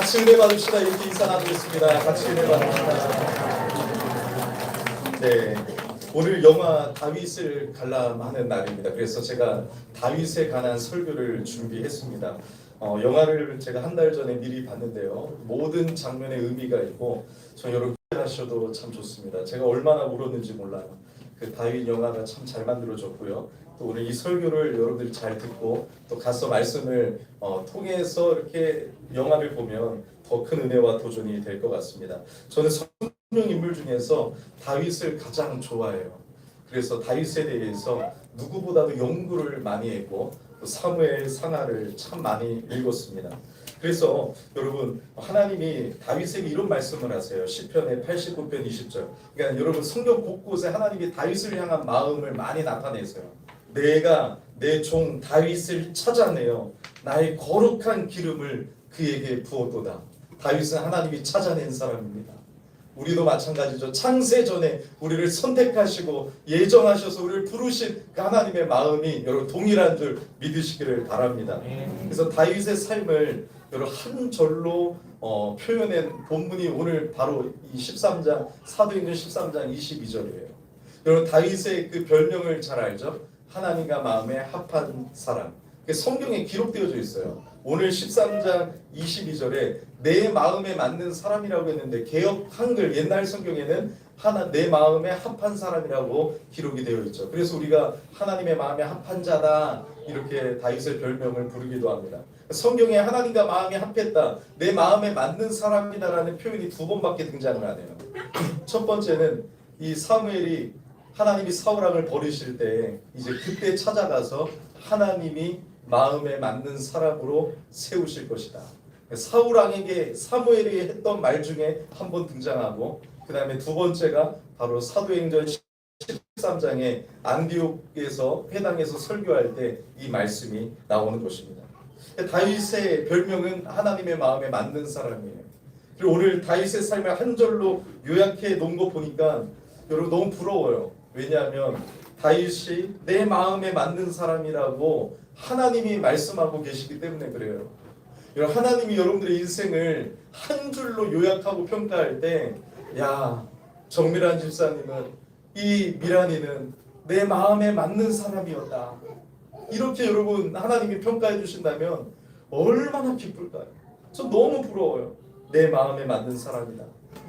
같이 은혜 받읍시다. 이렇게 인사 나누겠습니다. 같이 은혜 받읍시다. 네, 오늘 영화 다윗을 관람하는 날입니다. 그래서 제가 다윗에 관한 설교를 준비했습니다. 영화를 제가 한 달 전에 미리 봤는데요. 모든 장면에 의미가 있고 저 여러분 하셔도 참 좋습니다. 제가 얼마나 울었는지 몰라요. 그 다윗 영화가 참 잘 만들어졌고요. 또 오늘 이 설교를 여러분들이 잘 듣고 또 가서 말씀을 통해서 이렇게 영화를 보면 더 큰 은혜와 도전이 될 것 같습니다. 저는 성경 인물 중에서 다윗을 가장 좋아해요. 그래서 다윗에 대해서 누구보다도 연구를 많이 했고 또 사무엘 상하를 참 많이 읽었습니다. 그래서 여러분 하나님이 다윗에게 이런 말씀을 하세요. 시편의 89편 20절. 그러니까 여러분 성경 곳곳에 하나님이 다윗을 향한 마음을 많이 나타내세요. 내가 내 종 다윗을 찾아내어 나의 거룩한 기름을 그에게 부었도다. 다윗은 하나님이 찾아낸 사람입니다. 우리도 마찬가지죠. 창세 전에 우리를 선택하시고 예정하셔서 우리를 부르신 그 하나님의 마음이 여러분 동일한 줄 믿으시기를 바랍니다. 그래서 다윗의 삶을 여러분 한 절로 표현한 본문이 오늘 바로 이 13장 사도행전 13장 22절이에요. 여러분 다윗의 그 별명을 잘 알죠? 하나님과 마음에 합한 사람. 성경에 기록되어져 있어요. 오늘 13장 22절에 내 마음에 맞는 사람이라고 했는데 개역 한글 옛날 성경에는 내 마음에 합한 사람이라고 기록이 되어 있죠. 그래서 우리가 하나님의 마음에 합한 자다 이렇게 다윗의 별명을 부르기도 합니다. 성경에 하나님과 마음이 합했다, 내 마음에 맞는 사람이다라는 표현이 두 번밖에 등장을 안 해요. 첫 번째는 이 사무엘이 하나님이 사울왕을 버리실 때 이제 그때 찾아가서 하나님이 마음에 맞는 사람으로 세우실 것이다. 사울왕에게 사무엘이 했던 말 중에 한 번 등장하고 그 다음에 두 번째가 바로 사도행전 13장에 안디옥에서 회당에서 설교할 때 이 말씀이 나오는 것입니다. 다윗의 별명은 하나님의 마음에 맞는 사람이에요. 그리고 오늘 다윗의 삶을 한 절로 요약해 놓은 거 보니까 여러분 너무 부러워요. 왜냐하면 다윗이 내 마음에 맞는 사람이라고 하나님이 말씀하고 계시기 때문에 그래요. 하나님이 여러분들의 인생을 한 줄로 요약하고 평가할 때, 야, 정밀한 집사님은, 이 미란이는 내 마음에 맞는 사람이었다. 이렇게 여러분 하나님이 평가해 주신다면 얼마나 기쁠까요? 저 너무 부러워요. 내 마음에 맞는 사람이다.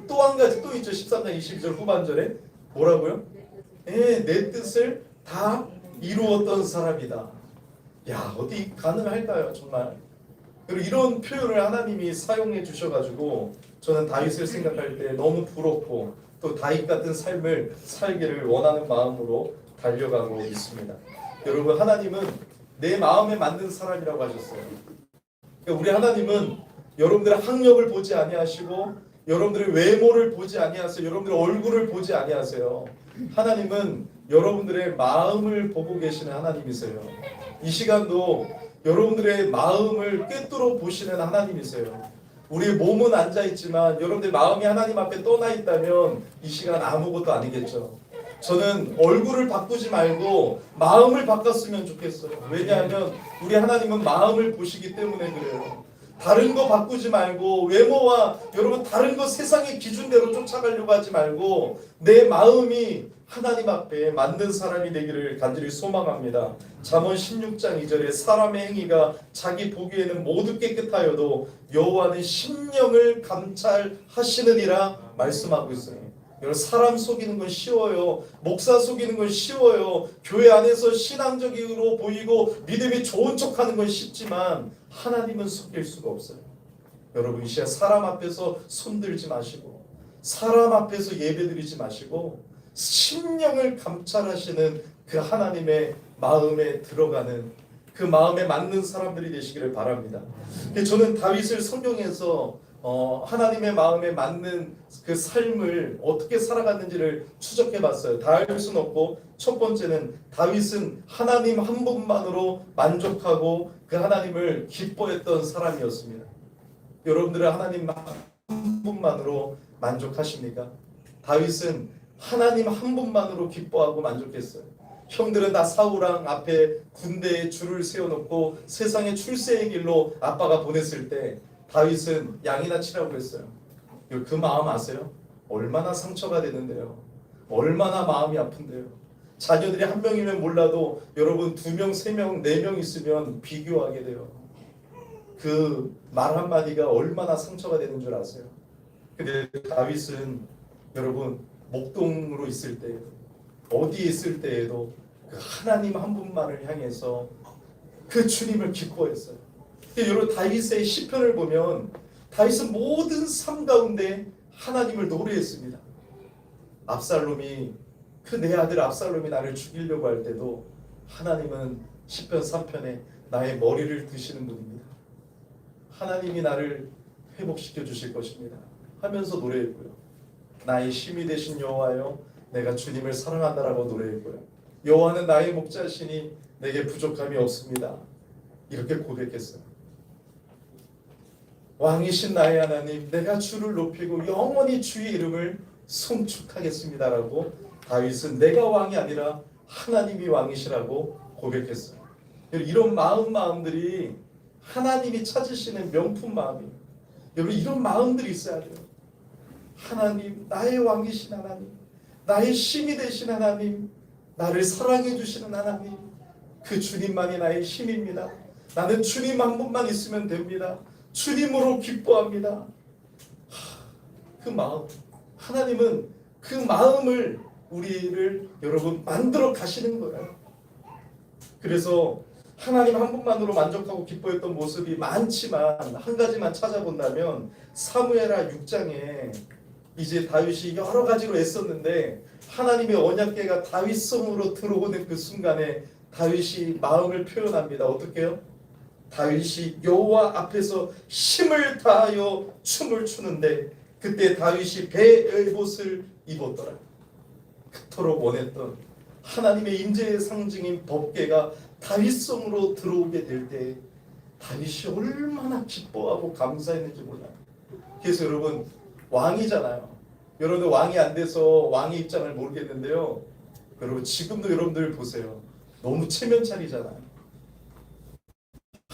또 한 가지 또 있죠. 13장 22절 후반절에 뭐라고요? 내 뜻을 다 이루었던 사람이다. 야, 어디 가능할까요? 정말. 그리고 이런 표현을 하나님이 사용해 주셔가지고 저는 다윗을 생각할 때 너무 부럽고 또 다윗 같은 삶을 살기를 원하는 마음으로 달려가고 있습니다. 여러분 하나님은 내 마음에 맞는 사람이라고 하셨어요. 그러니까 우리 하나님은 여러분들의 학력을 보지 아니하시고 여러분들의 외모를 보지 아니하세요. 여러분들의 얼굴을 보지 아니하세요. 하나님은 여러분들의 마음을 보고 계시는 하나님이세요. 이 시간도 여러분들의 마음을 꿰뚫어 보시는 하나님이세요. 우리의 몸은 앉아있지만 여러분들의 마음이 하나님 앞에 떠나 있다면 이 시간 아무것도 아니겠죠. 저는 얼굴을 바꾸지 말고 마음을 바꿨으면 좋겠어요. 왜냐하면 우리 하나님은 마음을 보시기 때문에 그래요. 다른 거 바꾸지 말고 외모와 여러분 다른 거 세상의 기준대로 쫓아가려고 하지 말고 내 마음이 하나님 앞에 맞는 사람이 되기를 간절히 소망합니다. 잠언 16장 2절에 사람의 행위가 자기 보기에는 모두 깨끗하여도 여호와는 심령을 감찰하시느니라 말씀하고 있어요. 여러분 사람 속이는 건 쉬워요. 목사 속이는 건 쉬워요. 교회 안에서 신앙적으로 보이고 믿음이 좋은 척하는 건 쉽지만 하나님은 속일 수가 없어요. 여러분 이 시간 사람 앞에서 손들지 마시고 사람 앞에서 예배드리지 마시고 심령을 감찰하시는 그 하나님의 마음에 들어가는 그 마음에 맞는 사람들이 되시기를 바랍니다. 저는 다윗을 성경에서 하나님의 마음에 맞는 그 삶을 어떻게 살아갔는지를 추적해봤어요. 다 알 수는 없고 첫 번째는 다윗은 하나님 한 분만으로 만족하고 그 하나님을 기뻐했던 사람이었습니다. 여러분들은 하나님 한 분만으로 만족하십니까? 다윗은 하나님 한 분만으로 기뻐하고 만족했어요. 형들은 다 사울왕 앞에 군대에 줄을 세워놓고 세상의 출세의 길로 아빠가 보냈을 때 다윗은 양이나 치라고 했어요. 그 마음 아세요? 얼마나 상처가 되는데요. 얼마나 마음이 아픈데요. 자녀들이 한 명이면 몰라도 여러분 2명, 3명, 4명 있으면 비교하게 돼요. 그 말 한마디가 얼마나 상처가 되는 줄 아세요? 근데 다윗은 여러분 목동으로 있을 때 어디에 있을 때에도 그 하나님 한 분만을 향해서 그 주님을 기뻐했어요. 여러분 다윗의 시편을 보면 다윗은 모든 삶 가운데 하나님을 노래했습니다. 압살롬이 그 내 아들 압살롬이 나를 죽이려고 할 때도 하나님은 시편 3편에 나의 머리를 드시는 분입니다. 하나님이 나를 회복시켜 주실 것입니다 하면서 노래했고요. 나의 힘이 되신 여호와여 내가 주님을 사랑한다라고 노래했고요. 여호와는 나의 목자시니 내게 부족함이 없습니다. 이렇게 고백했어요. 왕이신 나의 하나님 내가 주를 높이고 영원히 주의 이름을 송축하겠습니다라고 다윗은 내가 왕이 아니라 하나님이 왕이시라고 고백했어요. 이런 마음들이 하나님이 찾으시는 명품 마음이에요. 여러분 이런 마음들이 있어야 돼요. 하나님 나의 왕이신 하나님 나의 힘이 되신 하나님 나를 사랑해 주시는 하나님 그 주님만이 나의 힘입니다. 나는 주님 한 분만 있으면 됩니다. 주님으로 기뻐합니다. 그 마음 하나님은 그 마음을 우리를 여러분 만들어 가시는 거예요. 그래서 하나님 한 분만으로 만족하고 기뻐했던 모습이 많지만 한 가지만 찾아본다면 사무엘하 6장에 이제 다윗이 여러 가지로 애썼는데 하나님의 언약궤가 다윗 성으로 들어오는 그 순간에 다윗이 마음을 표현합니다. 어떻게요? 다윗이 여호와 앞에서 힘을 다하여 춤을 추는데 그때 다윗이 베엘봇을 입었더라. 그토록 원했던 하나님의 임재의 상징인 법궤가 다윗성으로 들어오게 될 때 다윗이 얼마나 기뻐하고 감사했는지 몰라요. 그래서 여러분 왕이잖아요. 여러분들 왕이 안 돼서 왕의 입장을 모르겠는데요. 여러분 지금도 여러분들 보세요. 너무 체면 차리잖아요.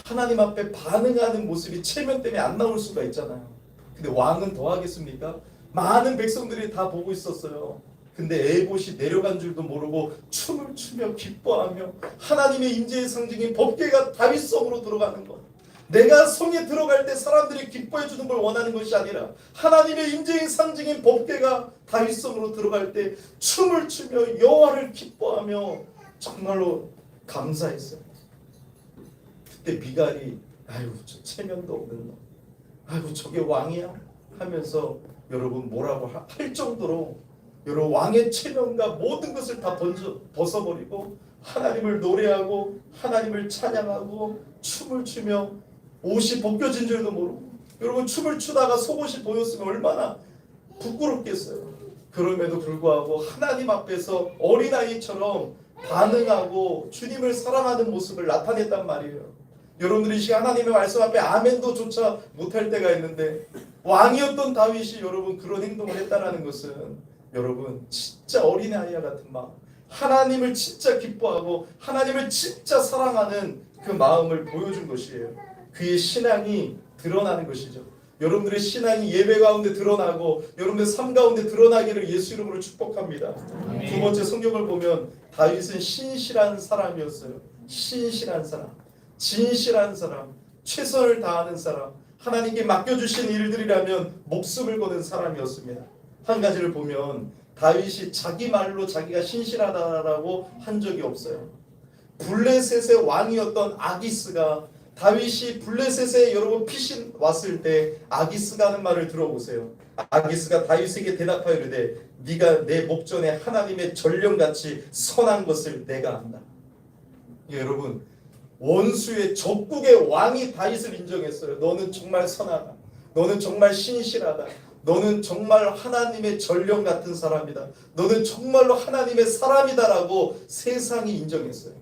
하나님 앞에 반응하는 모습이 체면 때문에 안 나올 수가 있잖아요. 근데 왕은 더 하겠습니까? 많은 백성들이 다 보고 있었어요. 근데 에봇이 내려간 줄도 모르고 춤을 추며 기뻐하며 하나님의 임재의 상징인 법궤가 다윗성으로 들어가는 것. 내가 성에 들어갈 때 사람들이 기뻐해 주는 걸 원하는 것이 아니라 하나님의 임재의 상징인 법궤가 다윗성으로 들어갈 때 춤을 추며 여호와를 기뻐하며 정말로 감사했어요. 그때 미갈이 아유 저 체면도 없는 놈, 아유 저게 왕이야 하면서 여러분 뭐라고 할 정도로 여러분 왕의 체면과 모든 것을 다 벗어버리고 하나님을 노래하고 하나님을 찬양하고 춤을 추며 옷이 벗겨진 줄도 모르고 여러분 춤을 추다가 속옷이 보였으면 얼마나 부끄럽겠어요. 그럼에도 불구하고 하나님 앞에서 어린아이처럼 반응하고 주님을 사랑하는 모습을 나타냈단 말이에요. 여러분들이 이 시간 하나님의 말씀 앞에 아멘도 조차 못할 때가 있는데 왕이었던 다윗이 여러분 그런 행동을 했다는 것은 여러분 진짜 어린아이와 같은 마음, 하나님을 진짜 기뻐하고 하나님을 진짜 사랑하는 그 마음을 보여준 것이에요. 그의 신앙이 드러나는 것이죠. 여러분들의 신앙이 예배 가운데 드러나고 여러분의 삶 가운데 드러나기를 예수 이름으로 축복합니다. 아멘. 두 번째 성경을 보면 다윗은 신실한 사람이었어요. 신실한 사람, 진실한 사람, 최선을 다하는 사람, 하나님께 맡겨주신 일들이라면 목숨을 거는 사람이었습니다. 한 가지를 보면 다윗이 자기 말로 자기가 신실하다라고 한 적이 없어요. 블레셋의 왕이었던 아기스가 다윗이 블레셋에 여러분 피신 왔을 때 아기스가 하는 말을 들어보세요. 아기스가 다윗에게 대답하여 이르되 네가 내 목전에 하나님의 전령같이 선한 것을 내가 안다. 여러분 원수의 적국의 왕이 다윗을 인정했어요. 너는 정말 선하다. 너는 정말 신실하다. 너는 정말 하나님의 전령 같은 사람이다. 너는 정말로 하나님의 사람이다라고 세상이 인정했어요.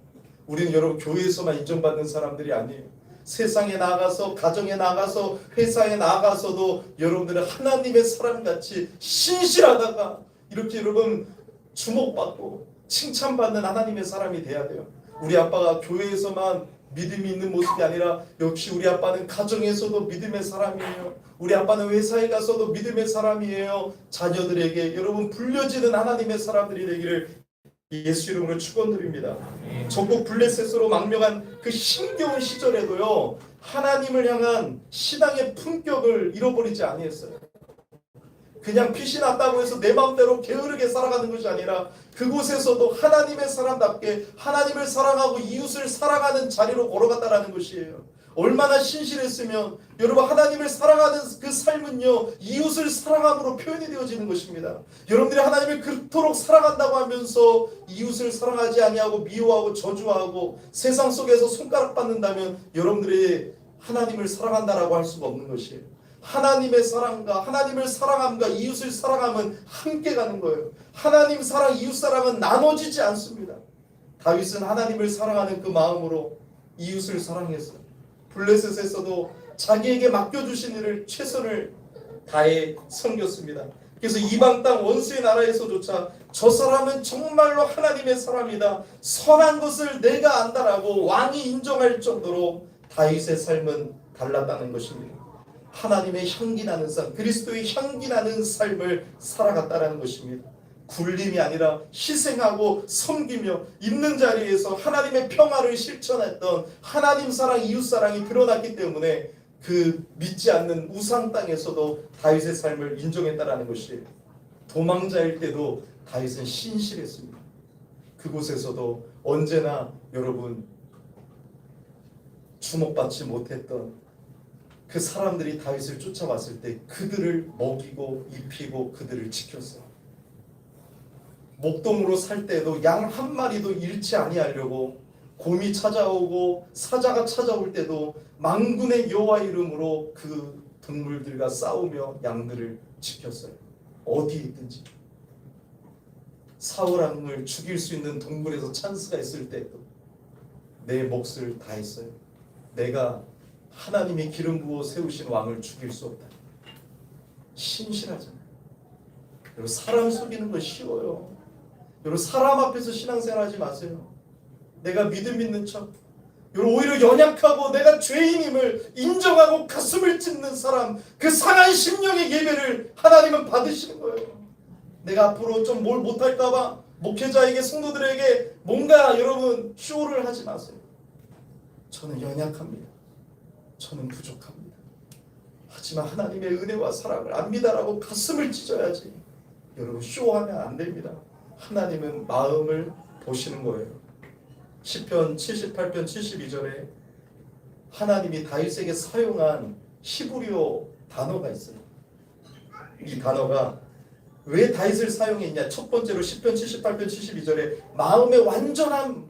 우리는 여러분 교회에서만 인정받는 사람들이 아니에요. 세상에 나가서 가정에 나가서 회사에 나가서도 여러분들은 하나님의 사람같이 신실하다가 이렇게 여러분 주목받고 칭찬받는 하나님의 사람이 돼야 돼요. 우리 아빠가 교회에서만 믿음이 있는 모습이 아니라 역시 우리 아빠는 가정에서도 믿음의 사람이에요. 우리 아빠는 회사에 가서도 믿음의 사람이에요. 자녀들에게 여러분 불려지는 하나님의 사람들이 되기를 예수 이름으로 축원드립니다. 전국 블레셋으로 망명한 그 힘겨운 시절에도요, 하나님을 향한 신앙의 품격을 잃어버리지 아니했어요. 그냥 핏이 났다고 해서 내 마음대로 게으르게 살아가는 것이 아니라 그곳에서도 하나님의 사람답게 하나님을 사랑하고 이웃을 사랑하는 자리로 걸어갔다라는 것이에요. 얼마나 신실했으면 여러분 하나님을 사랑하는 그 삶은요 이웃을 사랑함으로 표현이 되어지는 것입니다. 여러분들이 하나님을 그토록 사랑한다고 하면서 이웃을 사랑하지 아니하고 미워하고 저주하고 세상 속에서 손가락 받는다면 여러분들이 하나님을 사랑한다라고 할 수가 없는 것이에요. 하나님의 사랑과 하나님을 사랑함과 이웃을 사랑함은 함께 가는 거예요. 하나님 사랑, 이웃 사랑은 나눠지지 않습니다. 다윗은 하나님을 사랑하는 그 마음으로 이웃을 사랑했어요. 블레셋에서도 자기에게 맡겨주신 일을 최선을 다해 섬겼습니다. 그래서 이방 땅 원수의 나라에서조차 저 사람은 정말로 하나님의 사람이다, 선한 것을 내가 안다라고 왕이 인정할 정도로 다윗의 삶은 달랐다는 것입니다. 하나님의 향기 나는 삶, 그리스도의 향기 나는 삶을 살아갔다는 것입니다. 굴림이 아니라 희생하고 섬기며 있는 자리에서 하나님의 평화를 실천했던 하나님 사랑, 이웃 사랑이 드러났기 때문에 그 믿지 않는 우상 땅에서도 다윗의 삶을 인정했다라는 것이에요. 도망자일 때도 다윗은 신실했습니다. 그곳에서도 언제나 여러분 주목받지 못했던 그 사람들이 다윗을 쫓아왔을 때 그들을 먹이고 입히고 그들을 지켰어요. 목동으로 살 때도 양 한 마리도 잃지 아니하려고 곰이 찾아오고 사자가 찾아올 때도 만군의 여호와 이름으로 그 동물들과 싸우며 양들을 지켰어요. 어디에 있든지. 사울 왕을 죽일 수 있는 동굴에서 찬스가 있을 때도 내 몫을 다했어요. 내가 하나님이 기름 부어 세우신 왕을 죽일 수 없다. 신실하잖아요. 여러분 사람 속이는 거 쉬워요. 여러분 사람 앞에서 신앙생활하지 마세요. 내가 믿음 있는 척. 여러분 오히려 연약하고 내가 죄인임을 인정하고 가슴을 찢는 사람, 그 상한 심령의 예배를 하나님은 받으시는 거예요. 내가 앞으로 좀 뭘 못할까 봐 목회자에게 성도들에게 뭔가 여러분 쇼를 하지 마세요. 저는 연약합니다. 저는 부족합니다. 하지만 하나님의 은혜와 사랑을 압니다라고 가슴을 찢어야지. 여러분 쇼하면 안 됩니다. 하나님은 마음을 보시는 거예요. 시편 78편 72절에 하나님이 다윗에게 사용한 히브리어 단어가 있어요. 이 단어가 왜 다윗을 사용했냐? 첫 번째로 시편 78편 72절에 마음의 완전함,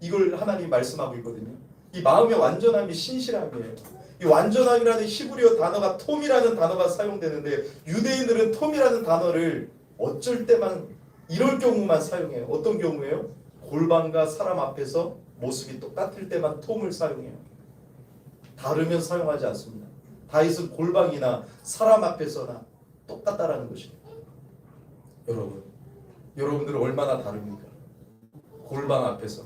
이걸 하나님이 말씀하고 있거든요. 이 마음의 완전함이 신실함이에요. 이 완전함이라는 히브리어 단어가 톰이라는 단어가 사용되는데 유대인들은 톰이라는 단어를 어쩔 때만 이럴 경우만 사용해요. 어떤 경우예요? 골방과 사람 앞에서 모습이 똑같을 때만 톰을 사용해요. 다르면 사용하지 않습니다. 다윗은 골방이나 사람 앞에서나 똑같다라는 것입니다. 여러분들은 얼마나 다릅니까? 골방 앞에서,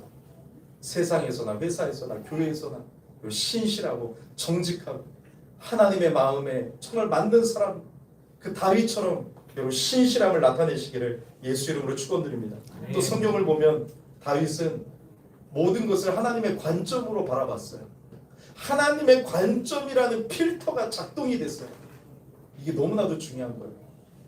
세상에서나 회사에서나 교회에서나 신실하고 정직하고 하나님의 마음에 정말 맞는 사람, 그 다윗처럼 여러분 신실함을 나타내시기를 예수 이름으로 축원드립니다. 또 성경을 보면 다윗은 모든 것을 하나님의 관점으로 바라봤어요. 하나님의 관점이라는 필터가 작동이 됐어요. 이게 너무나도 중요한 거예요.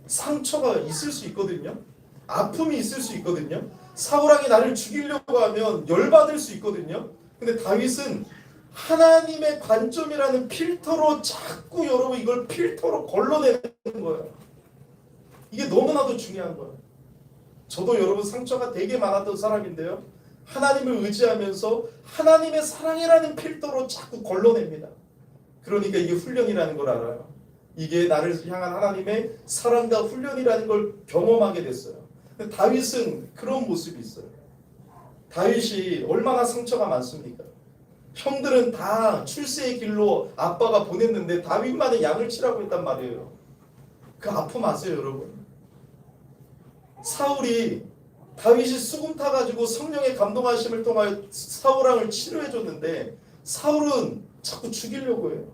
상처가 있을 수 있거든요. 아픔이 있을 수 있거든요. 사울왕이 나를 죽이려고 하면 열받을 수 있거든요. 근데 다윗은 하나님의 관점이라는 필터로 자꾸 여러분 이걸 필터로 걸러내는 거예요. 이게 너무나도 중요한 거예요. 저도 여러분 상처가 되게 많았던 사람인데요. 하나님을 의지하면서 하나님의 사랑이라는 필터로 자꾸 걸러냅니다. 그러니까 이게 훈련이라는 걸 알아요. 이게 나를 향한 하나님의 사랑과 훈련이라는 걸 경험하게 됐어요. 다윗은 그런 모습이 있어요. 다윗이 얼마나 상처가 많습니까? 형들은 다 출세의 길로 아빠가 보냈는데 다윗만은 양을 치라고 했단 말이에요. 그 아픔 아세요, 여러분? 사울이 다윗이 수금 타가지고 성령의 감동하심을 통하여 사울왕을 치료해줬는데 사울은 자꾸 죽이려고 해요.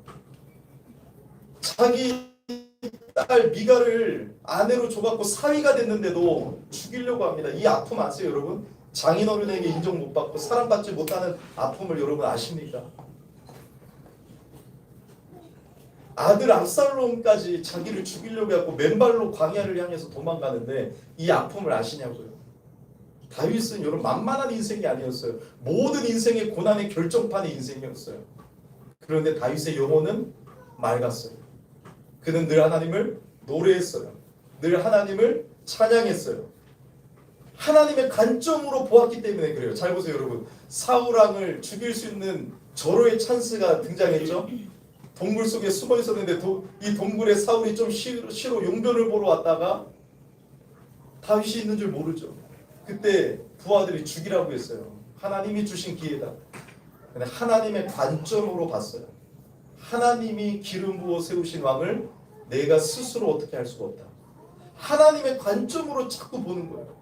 자기 딸 미가를 아내로 줘갖고 사위가 됐는데도 죽이려고 합니다. 이 아픔 아세요, 여러분? 장인어른에게 인정 못 받고 사랑받지 못하는 아픔을 여러분 아십니까? 아들 압살롬까지 자기를 죽이려고 해갖고 맨발로 광야를 향해서 도망가는데 이 아픔을 아시냐고요? 다윗은 여러분 만만한 인생이 아니었어요. 모든 인생의 고난의 결정판의 인생이었어요. 그런데 다윗의 영혼은 맑았어요. 그는 늘 하나님을 노래했어요. 늘 하나님을 찬양했어요. 하나님의 관점으로 보았기 때문에 그래요. 잘 보세요, 여러분. 사울왕을 죽일 수 있는 절호의 찬스가 등장했죠. 동굴 속에 숨어 있었는데 이 동굴에 사울이 좀 쉬러 용변을 보러 왔다가 다윗이 있는 줄 모르죠. 그때 부하들이 죽이라고 했어요. 하나님이 주신 기회다. 근데 하나님의 관점으로 봤어요. 하나님이 기름 부어 세우신 왕을 내가 스스로 어떻게 할 수가 없다. 하나님의 관점으로 자꾸 보는 거예요.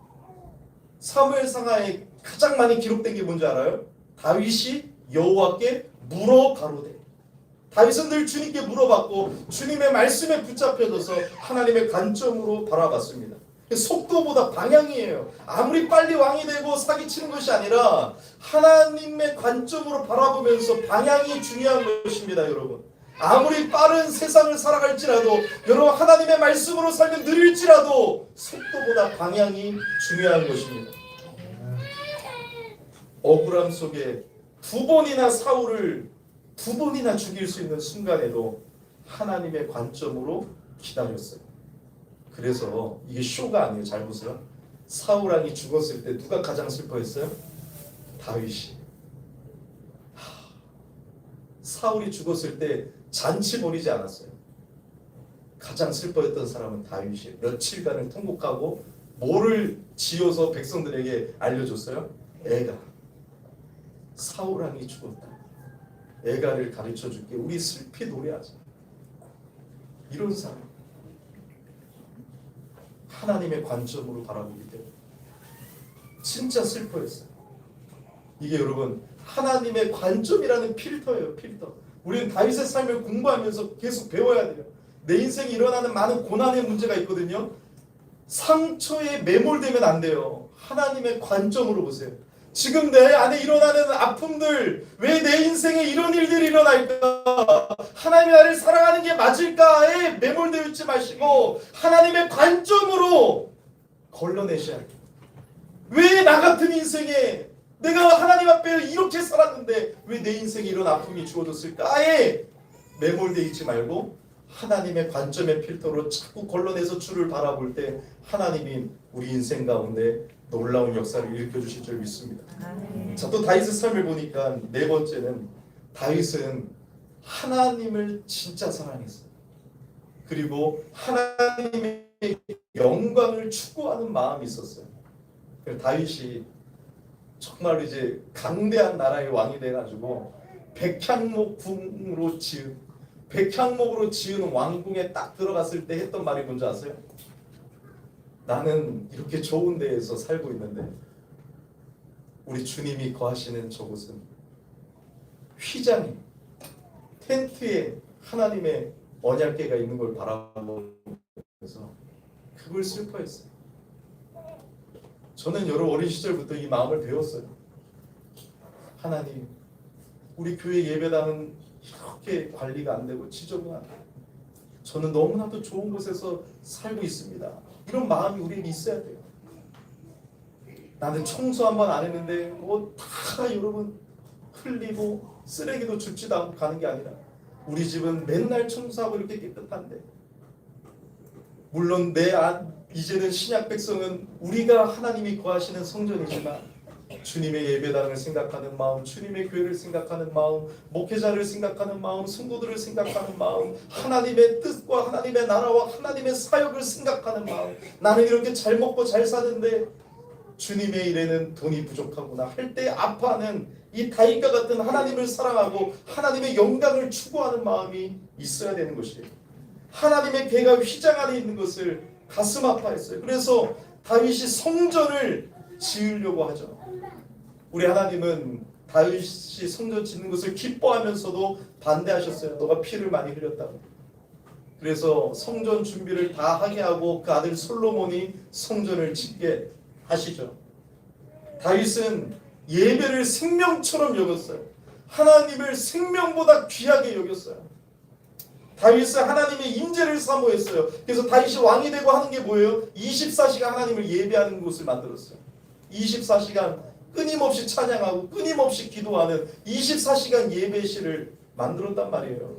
사무엘상하에 가장 많이 기록된 게 뭔지 알아요? 다윗이 여호와께 물어 가로되. 다윗은 늘 주님께 물어봤고 주님의 말씀에 붙잡혀져서 하나님의 관점으로 바라봤습니다. 속도보다 방향이에요. 아무리 빨리 왕이 되고 사기치는 것이 아니라 하나님의 관점으로 바라보면서 방향이 중요한 것입니다, 여러분. 아무리 빠른 세상을 살아갈지라도 여러분 하나님의 말씀으로 살면 느릴지라도 속도보다 방향이 중요한 것입니다. 억울함 속에 두 번이나 사울을 두 번이나 죽일 수 있는 순간에도 하나님의 관점으로 기다렸어요. 그래서 이게 쇼가 아니에요. 잘 보세요. 사울왕이 죽었을 때 누가 가장 슬퍼했어요? 다윗이. 사울이 죽었을 때 잔치 벌이지 않았어요. 가장 슬퍼했던 사람은 다윗이에요. 며칠간을 통곡하고 뭐를 지어서 백성들에게 알려줬어요? 애가. 사울왕이 죽었다. 애가를 가르쳐줄게. 우리 슬피 노래하자. 이런 사람. 하나님의 관점으로 바라보기 때문에 진짜 슬퍼했어요. 이게 여러분 하나님의 관점이라는 필터예요. 필터. 우리는 다윗의 삶을 공부하면서 계속 배워야 돼요. 내 인생에 일어나는 많은 고난의 문제가 있거든요. 상처에 매몰되면 안 돼요. 하나님의 관점으로 보세요. 지금 내 안에 일어나는 아픔들, 왜 내 인생에 이런 일들이 일어날까? 하나님이 나를 사랑하는 게 맞을까에 매몰되어 있지 마시고 하나님의 관점으로 걸러내셔야 돼요. 왜 나 같은 인생에 내가 하나님 앞에 이렇게 살았는데 왜 내 인생에 이런 아픔이 주어졌을까에 매몰되어 있지 말고 하나님의 관점의 필터로 자꾸 걸러내서 주를 바라볼 때 하나님이 우리 인생 가운데 놀라운 역사를 일으켜 주실 줄 믿습니다. 자, 또 다윗의 삶을 보니까 네 번째는 다윗은 하나님을 진짜 사랑했어요. 그리고 하나님의 영광을 추구하는 마음이 있었어요. 다윗이 정말 이제 강대한 나라의 왕이 돼가지고 백향목으로 지은 왕궁에 딱 들어갔을 때 했던 말이 뭔지 아세요? 나는 이렇게 좋은 데에서 살고 있는데 우리 주님이 거하시는 저곳은 휘장이 텐트에 하나님의 언약궤가 있는 걸 바라보면서 그걸 슬퍼했어요. 저는 여러 어린 시절부터 이 마음을 배웠어요. 하나님, 우리 교회 예배당은 이렇게 관리가 안 되고 지저분하다. 저는 너무나도 좋은 곳에서 살고 있습니다. 이런 마음이 우리에게 있어야 돼요. 나는 청소 한 번 안 했는데 뭐 다 여러분 흘리고 쓰레기도 줍지도 않고 가는 게 아니라 우리 집은 맨날 청소하고 이렇게 깨끗한데, 물론 이제는 신약 백성은 우리가 하나님이 거하시는 성전이지만 주님의 예배당을 생각하는 마음, 주님의 교회를 생각하는 마음, 목회자를 생각하는 마음, 성도들을 생각하는 마음, 하나님의 뜻과 하나님의 나라와 하나님의 사역을 생각하는 마음. 나는 이렇게 잘 먹고 잘 사는데 주님의 일에는 돈이 부족하구나 할 때 아파하는 이 다윗과 같은 하나님을 사랑하고 하나님의 영광을 추구하는 마음이 있어야 되는 것이에요. 하나님의 궤가 휘장 안에 있는 것을 가슴 아파했어요. 그래서 다윗이 성전을 지으려고 하죠. 우리 하나님은 다윗이 성전 짓는 것을 기뻐하면서도 반대하셨어요. 너가 피를 많이 흘렸다고. 그래서 성전 준비를 다 하게 하고 그 아들 솔로몬이 성전을 짓게 하시죠. 다윗은 예배를 생명처럼 여겼어요. 하나님을 생명보다 귀하게 여겼어요. 다윗은 하나님의 임재를 사모했어요. 그래서 다윗이 왕이 되고 하는 게 뭐예요? 24시간 하나님을 예배하는 곳을 만들었어요. 24시간 끊임없이 찬양하고 끊임없이 기도하는 24시간 예배실을 만들었단 말이에요.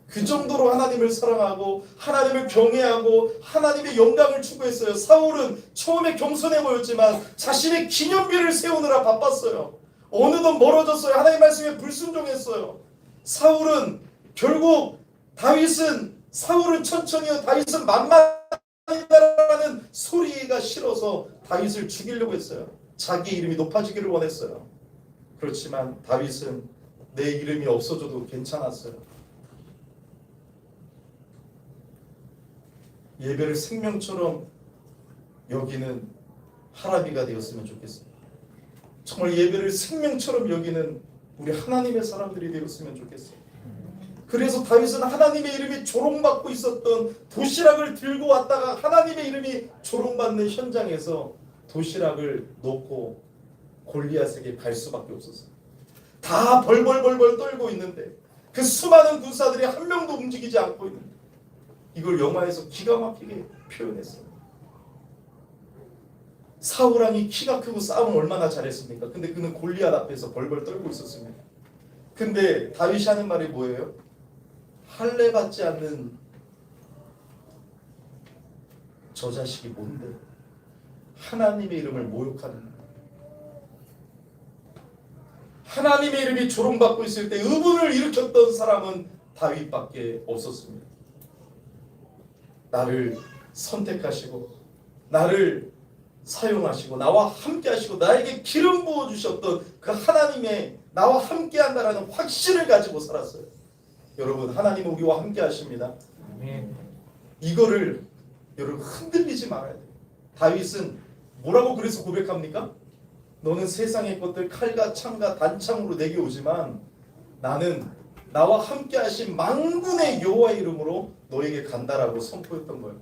그 정도로 하나님을 사랑하고 하나님을 경외하고 하나님의 영광을 추구했어요. 사울은 처음에 겸손해 보였지만 자신의 기념비를 세우느라 바빴어요. 어느덧 멀어졌어요. 하나님 말씀에 불순종했어요. 사울은 결국 사울은 천천히요 다윗은 만만하다라는 소리가 싫어서 다윗을 죽이려고 했어요. 자기 이름이 높아지기를 원했어요. 그렇지만 다윗은 내 이름이 없어져도 괜찮았어요. 예배를 생명처럼 여기는 하라비가 되었으면 좋겠어요. 정말 예배를 생명처럼 여기는 우리 하나님의 사람들이 되었으면 좋겠어요. 그래서 다윗은 하나님의 이름이 조롱받고 있었던 도시락을 들고 왔다가 하나님의 이름이 조롱받는 현장에서 도시락을 놓고 골리앗에게 갈 수밖에 없었어요. 다 벌벌벌벌 떨고 있는데 그 수많은 군사들이 한 명도 움직이지 않고 있는데 이걸 영화에서 기가 막히게 표현했어요. 사울 왕이 키가 크고 싸움 얼마나 잘했습니까? 근데 그는 골리앗 앞에서 벌벌 떨고 있었습니다. 근데 다윗이 하는 말이 뭐예요? 할례 받지 않는 저 자식이 뭔데? 하나님의 이름을 모욕하는 하나님의 이름이 조롱받고 있을 때 의분을 일으켰던 사람은 다윗밖에 없었습니다. 나를 선택하시고 나를 사용하시고 나와 함께 하시고 나에게 기름 부어주셨던 그 하나님의 나와 함께 한다라는 확신을 가지고 살았어요. 여러분 하나님은 우리와 함께 하십니다. 이거를 여러분 흔들리지 말아야 돼요. 다윗은 뭐라고 그래서 고백합니까? 너는 세상의 것들 칼과 창과 단창으로 내게 오지만 나는 나와 함께 하신 만군의 여호와의 이름으로 너에게 간다라고 선포했던 거예요.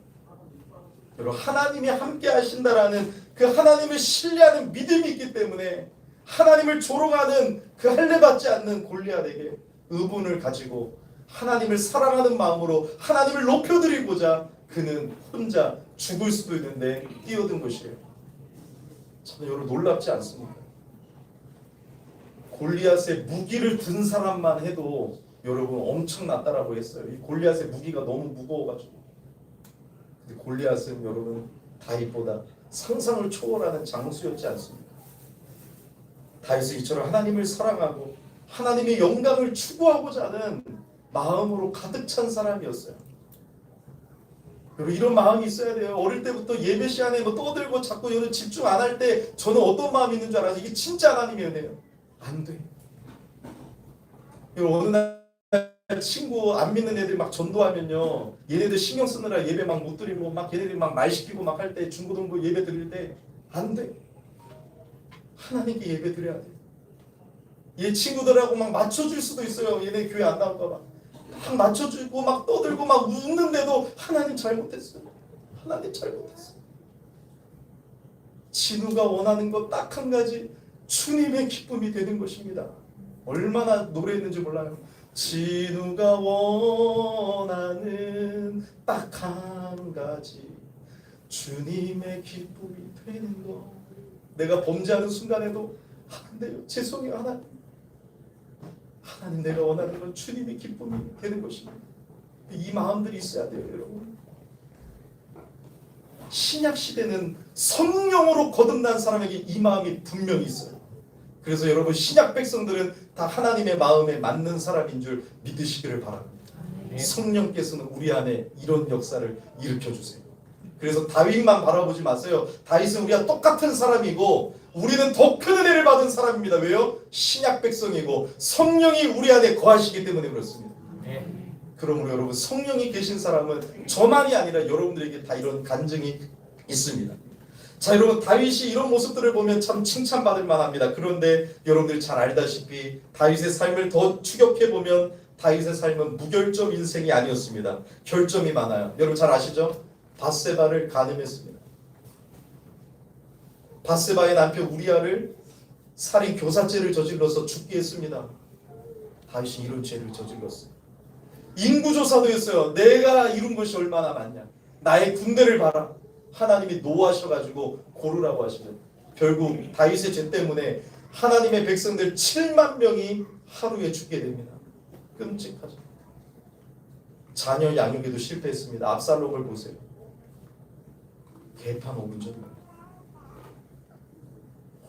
여러분 하나님이 함께 하신다라는 그 하나님을 신뢰하는 믿음이 있기 때문에 하나님을 조롱하는 그 할례 받지 않는 골리앗에게 의분을 가지고 하나님을 사랑하는 마음으로 하나님을 높여드리고자 그는 혼자 죽을 수도 있는데 뛰어든 것이에요. 참 여러분 놀랍지 않습니까? 골리앗의 무기를 든 사람만 해도 여러분 엄청났다라고 했어요. 이 골리앗의 무기가 너무 무거워가지고. 근데 골리앗은 여러분 다윗보다 상상을 초월하는 장수였지 않습니까? 다윗은 이처럼 하나님을 사랑하고 하나님의 영광을 추구하고자 하는 마음으로 가득 찬 사람이었어요. 여러분 이런 마음이 있어야 돼요. 어릴 때부터 예배 시간에 떠들고 자꾸 여러분 집중 안 할 때 저는 어떤 마음이 있는 줄 알아요? 이게 진짜 하나님의 은혜예요. 안 돼. 어느 날 친구 안 믿는 애들이 막 전도하면요, 얘네들 신경 쓰느라 예배 막 못 드리고 막 얘네들 막 말 시키고 막 할 때 중고등부 예배 드릴 때 안 돼. 하나님께 예배 드려야 돼. 얘 친구들하고 막 맞춰줄 수도 있어요. 얘네 교회 안 나올까 봐. 막 맞춰주고 막 떠들고 막 웃는데도 하나님 잘못했어요. 하나님 잘못했어요. 진우가 원하는 것 딱 한 가지, 주님의 기쁨이 되는 것입니다. 얼마나 노래했는지 몰라요. 진우가 원하는 딱 한 가지, 주님의 기쁨이 되는 것. 내가 범죄하는 순간에도 안 돼요. 죄송해요 하나님. 하나님 내가 원하는 건 주님의 기쁨이 되는 것입니다. 이 마음들이 있어야 돼요 여러분. 신약 시대는 성령으로 거듭난 사람에게 이 마음이 분명히 있어요. 그래서 여러분 신약 백성들은 다 하나님의 마음에 맞는 사람인 줄 믿으시기를 바랍니다. 성령께서는 우리 안에 이런 역사를 일으켜주세요. 그래서 다윗만 바라보지 마세요. 다윗은 우리가 똑같은 사람이고 우리는 더 큰 은혜를 받은 사람입니다. 왜요? 신약 백성이고 성령이 우리 안에 거하시기 때문에 그렇습니다. 그러므로 여러분 성령이 계신 사람은 저만이 아니라 여러분들에게 다 이런 간증이 있습니다. 자, 여러분, 다윗이 이런 모습들을 보면 참 칭찬받을 만합니다. 그런데 여러분들 잘 알다시피 다윗의 삶을 더 추격해 보면 다윗의 삶은 무결점 인생이 아니었습니다. 결점이 많아요. 여러분 잘 아시죠? 밧세바를 간음했습니다. 밧세바의 남편 우리아를 살인 교사죄를 저질러서 죽게 했습니다. 다윗이 이런 죄를 저질렀어요. 인구조사도 했어요. 내가 이룬 것이 얼마나 많냐. 나의 군대를 봐라. 하나님이 노하셔가지고 고르라고 하시죠. 결국 다윗의 죄 때문에 하나님의 백성들 7만 명이 하루에 죽게 됩니다. 끔찍하죠. 자녀 양육에도 실패했습니다. 압살롬을 보세요. 개판 5분 전입니다.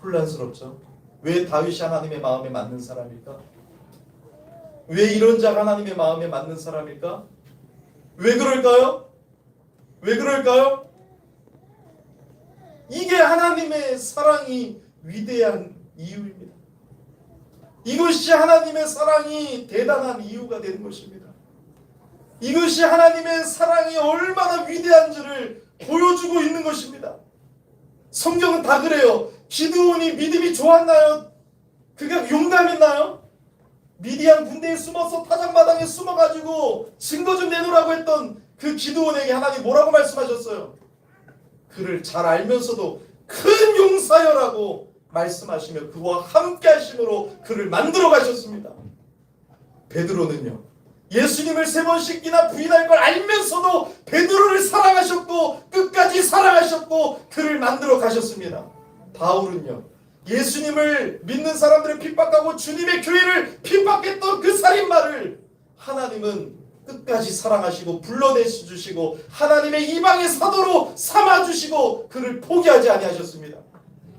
혼란스럽죠. 왜 다윗이 하나님의 마음에 맞는 사람일까? 왜 이런 자가 하나님의 마음에 맞는 사람일까? 왜 그럴까요? 왜 그럴까요? 이게 하나님의 사랑이 위대한 이유입니다. 이것이 하나님의 사랑이 대단한 이유가 되는 것입니다. 이것이 하나님의 사랑이 얼마나 위대한지를 보여주고 있는 것입니다. 성경은 다 그래요. 기드온이 믿음이 좋았나요? 그가 용감했나요? 미디안 군대에 숨어서 타작마당에 숨어가지고 증거 좀 내놓으라고 했던 그 기드온에게 하나님 뭐라고 말씀하셨어요? 그를 잘 알면서도 큰 용사여라고 말씀하시며 그와 함께 하심으로 그를 만들어 가셨습니다. 베드로는요, 예수님을 3번씩이나 부인할 걸 알면서도 베드로를 사랑하셨고 끝까지 사랑하셨고 그를 만들어 가셨습니다. 바울은요, 예수님을 믿는 사람들을 핍박하고 주님의 교회를 핍박했던 그 살인마를 하나님은 끝까지 사랑하시고 불러내주시고 하나님의 이방의 사도로 삼아주시고 그를 포기하지 아니하셨습니다.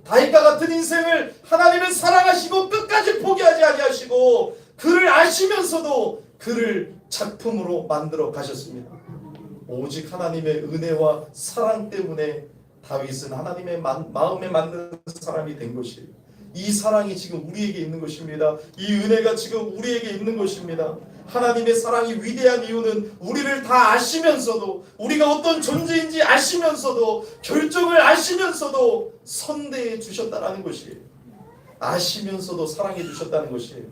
다윗과 같은 인생을 하나님은 사랑하시고 끝까지 포기하지 아니하시고 그를 아시면서도 그를 작품으로 만들어 가셨습니다. 오직 하나님의 은혜와 사랑 때문에 다윗은 하나님의 마음에 맞는 사람이 된 것이에요. 이 사랑이 지금 우리에게 있는 것입니다. 이 은혜가 지금 우리에게 있는 것입니다. 하나님의 사랑이 위대한 이유는 우리를 다 아시면서도 우리가 어떤 존재인지 아시면서도 결정을 아시면서도 선대해 주셨다는 것이에요. 아시면서도 사랑해 주셨다는 것이에요.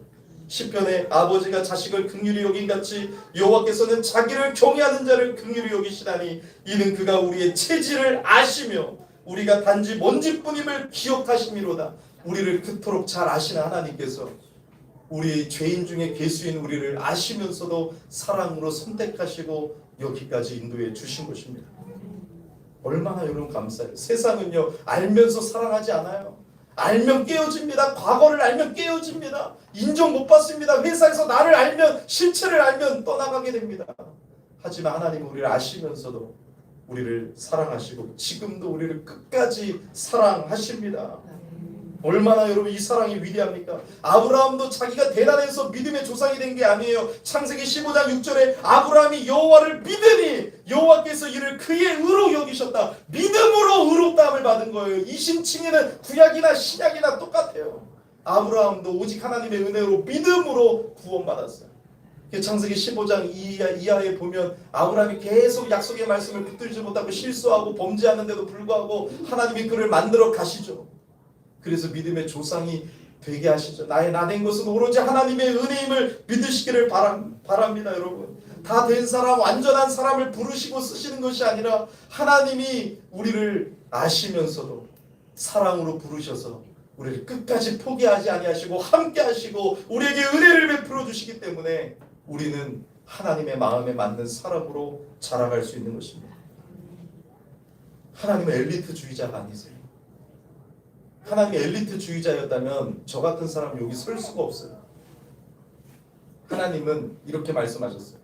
시편에 아버지가 자식을 긍휼히 여긴 같이 여호와께서는 자기를 경외하는 자를 긍휼히 여기시다니 이는 그가 우리의 체질을 아시며 우리가 단지 먼지뿐임을 기억하심이로다. 우리를 그토록 잘 아시는 하나님께서 우리 죄인 중에 괴수인 우리를 아시면서도 사랑으로 선택하시고 여기까지 인도해 주신 것입니다. 얼마나 여러분 감사해요. 세상은요, 알면서 사랑하지 않아요. 알면 깨어집니다. 과거를 알면 깨어집니다. 인정 못 받습니다. 회사에서 나를 알면, 실체를 알면 떠나가게 됩니다. 하지만 하나님은 우리를 아시면서도 우리를 사랑하시고 지금도 우리를 끝까지 사랑하십니다. 얼마나 여러분 이 사랑이 위대합니까? 아브라함도 자기가 대단해서 믿음의 조상이 된 게 아니에요. 창세기 15장 6절에 아브라함이 여호와를 믿으니 여호와께서 이를 그의 의로 여기셨다. 믿음으로 의롭다함을 받은 거예요. 이 심칭에는 구약이나 신약이나 똑같아요. 아브라함도 오직 하나님의 은혜로 믿음으로 구원받았어요. 창세기 15장 이하에 보면 아브라함이 계속 약속의 말씀을 붙들지 못하고 실수하고 범죄하는데도 불구하고 하나님이 그를 만들어 가시죠. 그래서 믿음의 조상이 되게 하시죠. 나 된 것은 오로지 하나님의 은혜임을 믿으시기를 바랍니다. 여러분, 다 된 사람, 완전한 사람을 부르시고 쓰시는 것이 아니라 하나님이 우리를 아시면서도 사랑으로 부르셔서 우리를 끝까지 포기하지 아니하시고 함께 하시고 우리에게 은혜를 베풀어 주시기 때문에 우리는 하나님의 마음에 맞는 사람으로 자라갈 수 있는 것입니다. 하나님은 엘리트주의자가 아니세요. 하나님이 엘리트주의자였다면 저 같은 사람 여기 설 수가 없어요. 하나님은 이렇게 말씀하셨어요.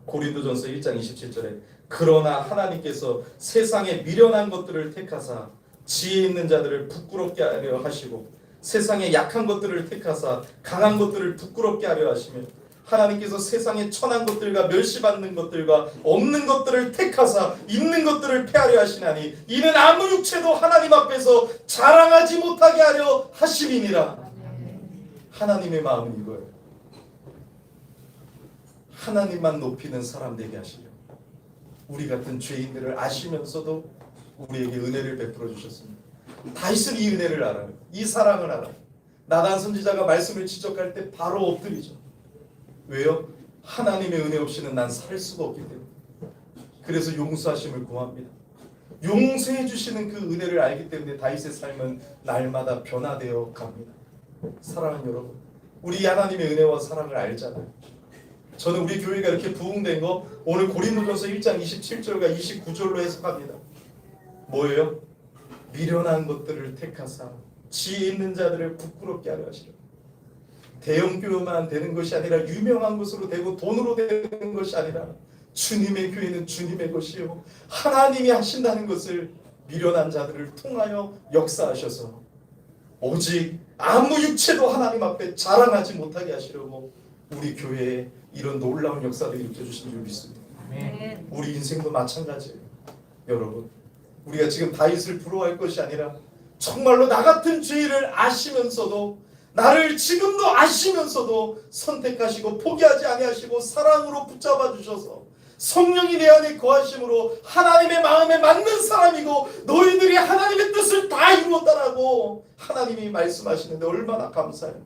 고린도전서 1장 27절에 그러나 하나님께서 세상에 미련한 것들을 택하사 지혜 있는 자들을 부끄럽게 하려 하시고 세상에 약한 것들을 택하사 강한 것들을 부끄럽게 하려 하시며 하나님께서 세상에 천한 것들과 멸시받는 것들과 없는 것들을 택하사 있는 것들을 폐하려 하시나니 이는 아무 육체도 하나님 앞에서 자랑하지 못하게 하려 하심이니라. 하나님의 마음은 이거예요. 하나님만 높이는 사람 되게 하시려고 우리 같은 죄인들을 아시면서도 우리에게 은혜를 베풀어 주셨습니다. 다윗은 이 은혜를 알아요. 이 사랑을 알아요. 나단 선지자가 말씀을 지적할 때 바로 엎드리죠. 왜요? 하나님의 은혜 없이는 난 살 수가 없기 때문에. 그래서 용서하심을 구합니다. 용서해 주시는 그 은혜를 알기 때문에 다윗의 삶은 날마다 변화되어 갑니다. 사랑하는 여러분, 우리 하나님의 은혜와 사랑을 알잖아요. 저는 우리 교회가 이렇게 부흥된 거 오늘 고린도전서 1장 27절과 29절로 해석합니다. 뭐예요? 미련한 것들을 택하사 지혜 있는 자들을 부끄럽게 하려 하시려. 대형 교회만 되는 것이 아니라 유명한 것으로 되고 돈으로 되는 것이 아니라 주님의 교회는 주님의 것이요 하나님이 하신다는 것을 미련한 자들을 통하여 역사하셔서 오직 아무 육체도 하나님 앞에 자랑하지 못하게 하시려고 우리 교회에 이런 놀라운 역사를 일으켜주신 줄 믿습니다. 우리 인생도 마찬가지예요. 여러분, 우리가 지금 다윗을 부러워할 것이 아니라 정말로 나 같은 죄를 아시면서도 나를 지금도 아시면서도 선택하시고 포기하지 아니하시고 사랑으로 붙잡아 주셔서 성령이 내 안에 거하심으로 하나님의 마음에 맞는 사람이고 너희들이 하나님의 뜻을 다 이루었다라고 하나님이 말씀하시는데 얼마나 감사해요.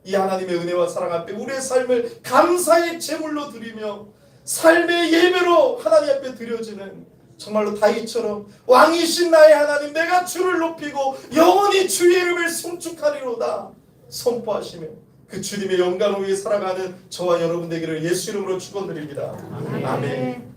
이 하나님의 은혜와 사랑 앞에 우리의 삶을 감사의 제물로 드리며 삶의 예배로 하나님 앞에 드려지는 정말로 다윗처럼 왕이신 나의 하나님 내가 주를 높이고 영원히 주의 이름을 송축하리로다 선포하시며 그 주님의 영광을 위해 살아가는 저와 여러분 되기를 예수 이름으로 축원드립니다. 아멘.